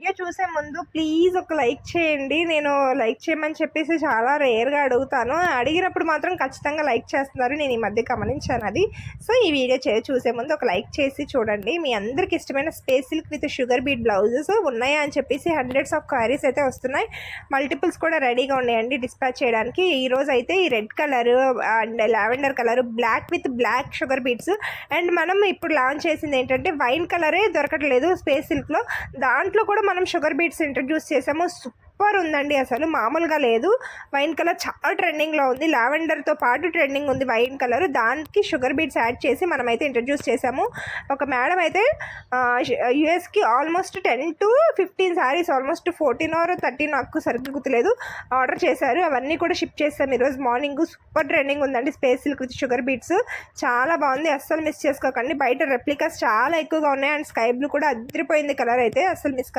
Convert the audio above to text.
Video చూసే ముందు please ఒక లైక్ చేయండి. నేను లైక్ చేయమని చెప్పేసి చాలా రేర్గా అడుగుతాను. అడిగినప్పుడు మాత్రం ఖచ్చితంగా లైక్ చేస్తున్నారు. నేను ఈ మధ్య గమనించాను అది. సో ఈ వీడియో చూసే ముందు ఒక లైక్ చేసి చూడండి. మీ అందరికి ఇష్టమైన space silk with sugar beat blouses ఉన్నాయా అని చెప్పేసి హండ్రెడ్స్ ఆఫ్ క్వైరీస్ అయితే వస్తున్నాయి. మల్టిపుల్స్ కూడా రెడీగా ఉన్నాయండి డిస్పాచ్ చేయడానికి. ఈరోజు అయితే ఈ red colour and lavender colour, black with black sugar beads, and మనం ఇప్పుడు లాంచ్ చేసింది ఏంటంటే వైన్ కలరే దొరకట్లేదు స్పేస్ సిల్క్లో. దాంట్లో కూడా మనం షుగర్ బీట్స్ ఇంట్రడ్యూస్ చేసాము. సూపర్ ఉందండి, అసలు మామూలుగా లేదు. వైన్ కలర్ చాలా ట్రెండింగ్లో ఉంది. లావెండర్తో పాటు ట్రెండింగ్ ఉంది వైన్ కలర్. దానికి షుగర్ బీట్స్ యాడ్ చేసి మనమైతే ఇంట్రడ్యూస్ చేసాము. ఒక మేడం అయితే యూఎస్కి almost 10 to 15 saris, almost 14 or 13 నాకు సరిగ్గా గుర్తులేదు, ఆర్డర్ చేశారు. అవన్నీ కూడా షిప్ చేస్తాం ఈరోజు మార్నింగ్. సూపర్ ట్రెండింగ్ ఉందండి space silk with sugar beads. చాలా బాగుంది, అస్సలు మిస్ చేసుకోకండి. బయట రెప్లికాస్ చాలా ఎక్కువగా ఉన్నాయి అండ్ స్కై బ్లూ కూడా అదిరిపోయింది కలర్ అయితే, అస్సలు మిస్ కాదు.